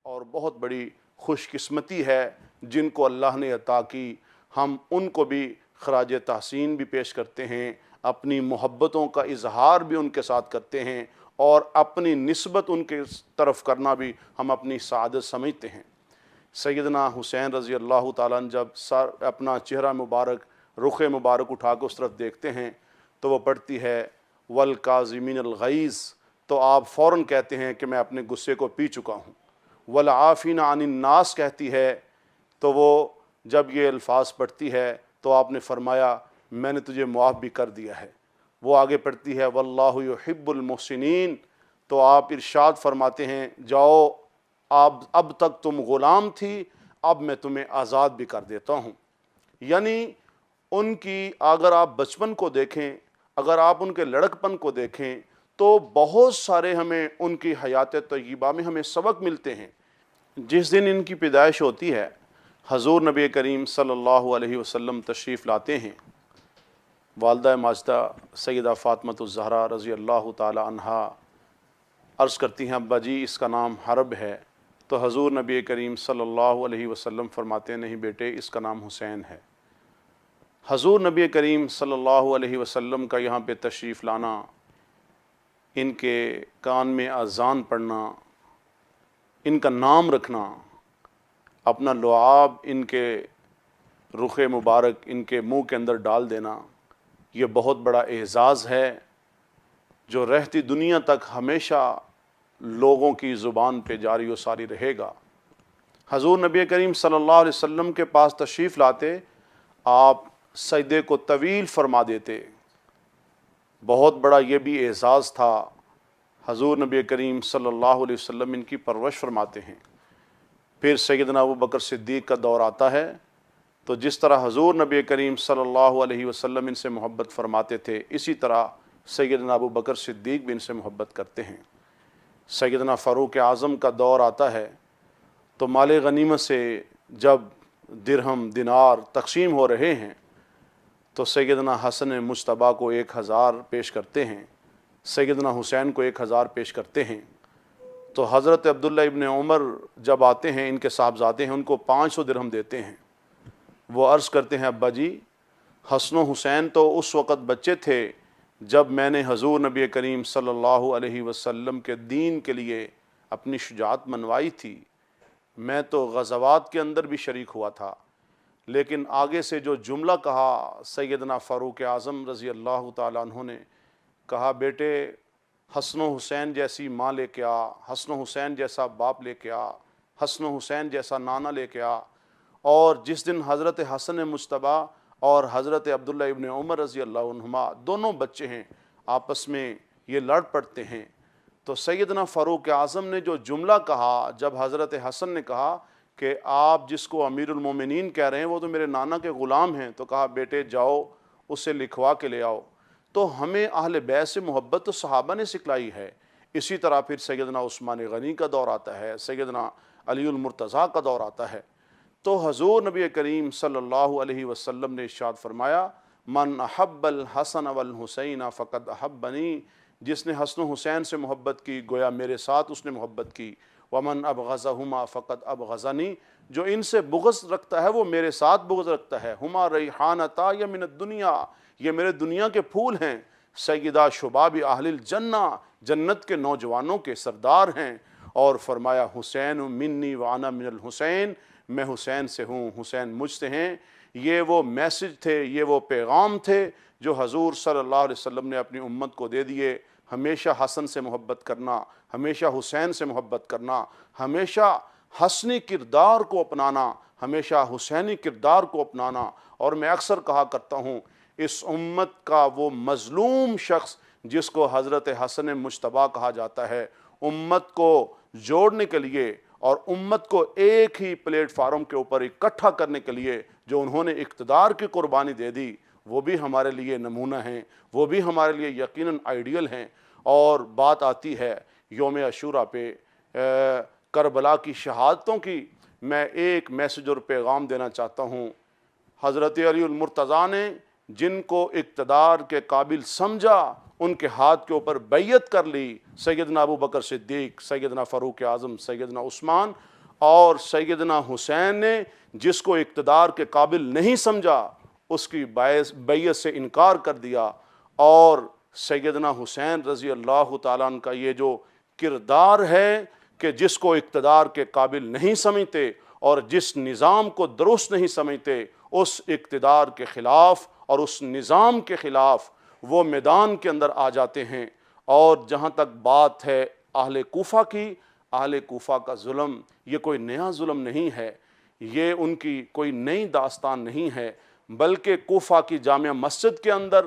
اور بہت بڑی خوش قسمتی ہے جن کو اللہ نے عطا کی، ہم ان کو بھی خراج تحسین بھی پیش کرتے ہیں، اپنی محبتوں کا اظہار بھی ان کے ساتھ کرتے ہیں، اور اپنی نسبت ان کے طرف کرنا بھی ہم اپنی سعادت سمجھتے ہیں۔ سیدنا حسین رضی اللہ تعالیٰ عنہ جب اپنا چہرہ مبارک، رخ مبارک اٹھا کے اس طرف دیکھتے ہیں تو وہ پڑھتی ہے والکاظمین الغیظ، تو آپ فوراً کہتے ہیں کہ میں اپنے غصے کو پی چکا ہوں۔ والعافین عن الناس کہتی ہے تو وہ جب یہ الفاظ پڑھتی ہے تو آپ نے فرمایا میں نے تجھے معاف بھی کر دیا ہے۔ وہ آگے پڑھتی ہے واللہ یحب المحسنین، تو آپ ارشاد فرماتے ہیں جاؤ، اب تک تم غلام تھی، اب میں تمہیں آزاد بھی کر دیتا ہوں۔ یعنی ان کی اگر آپ بچپن کو دیکھیں، اگر آپ ان کے لڑکپن کو دیکھیں تو بہت سارے ہمیں ان کی حیات طیبہ میں ہمیں سبق ملتے ہیں۔ جس دن ان کی پیدائش ہوتی ہے حضور نبی کریم صلی اللہ علیہ وسلم تشریف لاتے ہیں، والدہ ماجدہ سیدہ فاطمہ الزہرا رضی اللہ تعالی عنہا عرض کرتی ہیں ابا جی اس کا نام حرب ہے، تو حضور نبی کریم صلی اللہ علیہ وسلم فرماتے ہیں نہیں بیٹے اس کا نام حسین ہے۔ حضور نبی کریم صلی اللہ علیہ وسلم کا یہاں پہ تشریف لانا، ان کے کان میں اذان پڑھنا، ان کا نام رکھنا، اپنا لعاب ان کے رخ مبارک ان کے منہ کے اندر ڈال دینا، یہ بہت بڑا اعزاز ہے جو رہتی دنیا تک ہمیشہ لوگوں کی زبان پہ جاری و ساری رہے گا۔ حضور نبی کریم صلی اللہ علیہ وسلم کے پاس تشریف لاتے، آپ سجدے کو طویل فرما دیتے، بہت بڑا یہ بھی اعزاز تھا۔ حضور نبی کریم صلی اللہ علیہ وسلم ان کی پرورش فرماتے ہیں۔ پھر سیدنا ابوبکر صدیق کا دور آتا ہے تو جس طرح حضور نبی کریم صلی اللہ علیہ وسلم ان سے محبت فرماتے تھے، اسی طرح سیدنا ابوبکر صدیق بھی ان سے محبت کرتے ہیں۔ سیدنا فاروق اعظم کا دور آتا ہے تو مال غنیمت سے جب درہم دینار تقسیم ہو رہے ہیں تو سیدنا حسن مجتبیٰ کو 1000 پیش کرتے ہیں، سیدنا حسین کو 1000 پیش کرتے ہیں، تو حضرت عبداللہ ابن عمر جب آتے ہیں ان کے صاحبزادے ہیں، ان کو 500 درہم دیتے ہیں۔ وہ عرض کرتے ہیں ابا جی حسن و حسین تو اس وقت بچے تھے جب میں نے حضور نبی کریم صلی اللہ علیہ وسلم کے دین کے لیے اپنی شجاعت منوائی تھی، میں تو غزوات کے اندر بھی شریک ہوا تھا، لیکن آگے سے جو جملہ کہا سیدنا فاروق اعظم رضی اللہ تعالیٰ عنہ نے، کہا بیٹے حسن و حسین جیسی ماں لے کے آ، حسن و حسین جیسا باپ لے کے آ، حسن و حسین جیسا نانا لے کے آ۔ اور جس دن حضرت حسن مجتبیٰ اور حضرت عبداللہ ابن عمر رضی اللہ عنہما دونوں بچے ہیں، آپس میں یہ لڑ پڑتے ہیں، تو سیدنا فاروق اعظم نے جو جملہ کہا جب حضرت حسن نے کہا کہ آپ جس کو امیر المومنین کہہ رہے ہیں وہ تو میرے نانا کے غلام ہیں، تو کہا بیٹے جاؤ اسے لکھوا کے لے آؤ۔ تو ہمیں اہل بیت سے محبت تو صحابہ نے سکھلائی ہے۔ اسی طرح پھر سیدنا عثمان غنی کا دور آتا ہے، سیدنا علی المرتضیٰ کا دور آتا ہے، تو حضور نبی کریم صلی اللہ علیہ وسلم نے ارشاد فرمایا من احب الحسن والحسین فقد احبنی، جس نے حسن و حسین سے محبت کی گویا میرے ساتھ اس نے محبت کی، ومن ابغضہما فقد ابغضنی، جو ان سے بغض رکھتا ہے وہ میرے ساتھ بغض رکھتا ہے، ہما ریحانتا یا من الدنیا، یہ میرے دنیا کے پھول ہیں، سیدہ شباب اہل الجنہ، جنت کے نوجوانوں کے سردار ہیں، اور فرمایا حسین منی وانا من الحسین، میں حسین سے ہوں حسین مجھ سے ہیں۔ یہ وہ میسج تھے، یہ وہ پیغام تھے جو حضور صلی اللہ علیہ وسلم نے اپنی امت کو دے دیے، ہمیشہ حسن سے محبت کرنا، ہمیشہ حسین سے محبت کرنا، ہمیشہ حسنی کردار کو اپنانا، ہمیشہ حسینی کردار کو اپنانا۔ اور میں اکثر کہا کرتا ہوں اس امت کا وہ مظلوم شخص جس کو حضرت حسن مجتبیٰ کہا جاتا ہے، امت کو جوڑنے کے لیے اور امت کو ایک ہی پلیٹ فارم کے اوپر اکٹھا کرنے کے لیے جو انہوں نے اقتدار کی قربانی دے دی، وہ بھی ہمارے لیے نمونہ ہیں، وہ بھی ہمارے لیے یقیناً آئیڈیل ہیں۔ اور بات آتی ہے یوم عاشوراء پہ کربلا کی شہادتوں کی، میں ایک میسج اور پیغام دینا چاہتا ہوں۔ حضرت علی المرتضیٰ نے جن کو اقتدار کے قابل سمجھا ان کے ہاتھ کے اوپر بیعت کر لی، سیدنا ابو بکر صدیق، سیدنا فاروق اعظم، سیدنا عثمان اور سیدنا حسین نے جس کو اقتدار کے قابل نہیں سمجھا اس کی بیعت سے انکار کر دیا، اور سیدنا حسین رضی اللہ تعالیٰ عنہ کا یہ جو کردار ہے کہ جس کو اقتدار کے قابل نہیں سمجھتے اور جس نظام کو درست نہیں سمجھتے، اس اقتدار کے خلاف اور اس نظام کے خلاف وہ میدان کے اندر آ جاتے ہیں۔ اور جہاں تک بات ہے اہل کوفہ کی، اہل کوفہ کا ظلم یہ کوئی نیا ظلم نہیں ہے، یہ ان کی کوئی نئی داستان نہیں ہے، بلکہ کوفہ کی جامع مسجد کے اندر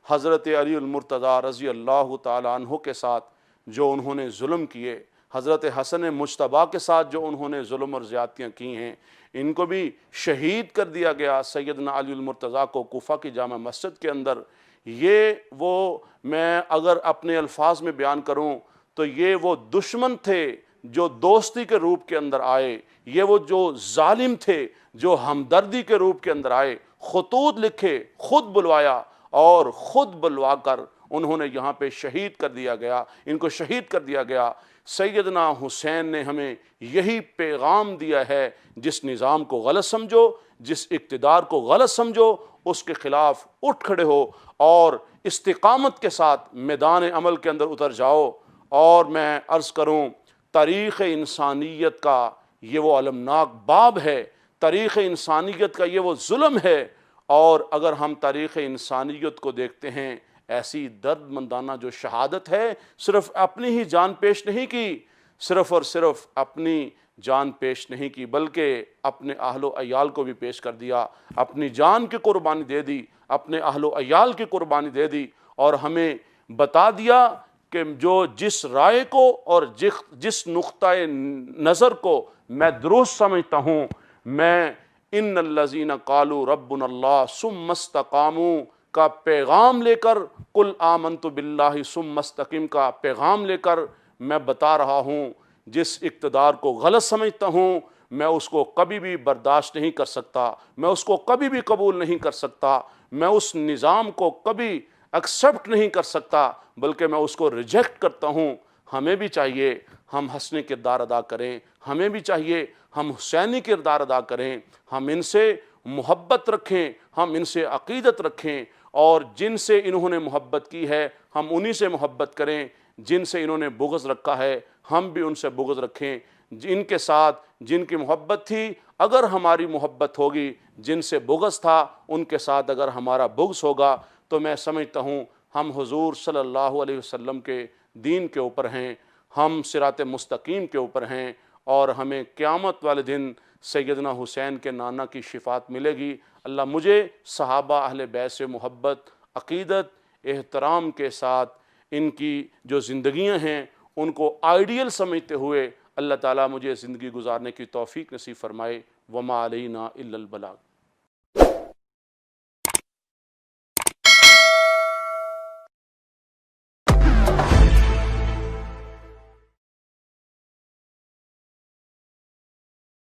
حضرت علی المرتضیٰ رضی اللہ تعالیٰ عنہ کے ساتھ جو انہوں نے ظلم کیے، حضرت حسن مجتبیٰ کے ساتھ جو انہوں نے ظلم اور زیادتیاں کی ہیں، ان کو بھی شہید کر دیا گیا سیدنا علی المرتضیٰ کو کوفہ کی جامع مسجد کے اندر۔ یہ وہ میں اگر اپنے الفاظ میں بیان کروں تو یہ وہ دشمن تھے جو دوستی کے روپ کے اندر آئے، یہ وہ جو ظالم تھے جو ہمدردی کے روپ کے اندر آئے، خطوط لکھے، خود بلوایا اور خود بلوا کر انہوں نے یہاں پہ شہید کر دیا گیا، ان کو شہید کر دیا گیا۔ سیدنا حسین نے ہمیں یہی پیغام دیا ہے، جس نظام کو غلط سمجھو، جس اقتدار کو غلط سمجھو، اس کے خلاف اٹھ کھڑے ہو اور استقامت کے ساتھ میدان عمل کے اندر اتر جاؤ۔ اور میں عرض کروں، تاریخ انسانیت کا یہ وہ المناک باب ہے، تاریخ انسانیت کا یہ وہ ظلم ہے، اور اگر ہم تاریخ انسانیت کو دیکھتے ہیں، ایسی درد مندانہ جو شہادت ہے، صرف اپنی ہی جان پیش نہیں کی، صرف اور صرف اپنی جان پیش نہیں کی بلکہ اپنے اہل و عیال کو بھی پیش کر دیا، اپنی جان کی قربانی دے دی، اپنے اہل و عیال کی قربانی دے دی، اور ہمیں بتا دیا کہ جو جس رائے کو اور جس نقطۂ نظر کو میں درست سمجھتا ہوں، میں ان الذین قالوا ربنا اللہ ثم استقاموا کا پیغام لے کر، قل آمنت باللہ ثم استقم کا پیغام لے کر میں بتا رہا ہوں، جس اقتدار کو غلط سمجھتا ہوں میں اس کو کبھی بھی برداشت نہیں کر سکتا، میں اس کو کبھی بھی قبول نہیں کر سکتا، میں اس نظام کو کبھی ایکسیپٹ نہیں کر سکتا، بلکہ میں اس کو ریجیکٹ کرتا ہوں۔ ہمیں بھی چاہیے ہم حسنی کردار ادا کریں، ہمیں بھی چاہیے ہم حسینی کردار ادا کریں، ہم ان سے محبت رکھیں، ہم ان سے عقیدت رکھیں، اور جن سے انہوں نے محبت کی ہے ہم انہی سے محبت کریں، جن سے انہوں نے بغض رکھا ہے ہم بھی ان سے بغض رکھیں، جن کے ساتھ جن کی محبت تھی اگر ہماری محبت ہوگی، جن سے بغض تھا ان کے ساتھ اگر ہمارا بغض ہوگا، تو میں سمجھتا ہوں ہم حضور صلی اللہ علیہ وسلم کے دین کے اوپر ہیں، ہم صراط مستقیم کے اوپر ہیں، اور ہمیں قیامت والے دن سیدنا حسین کے نانا کی شفاعت ملے گی۔ اللہ مجھے صحابہ اہل بیت سے محبت، عقیدت، احترام کے ساتھ ان کی جو زندگیاں ہیں ان کو آئیڈیل سمجھتے ہوئے اللہ تعالیٰ مجھے زندگی گزارنے کی توفیق نصیب فرمائے۔ وما علینا الا البلاغ۔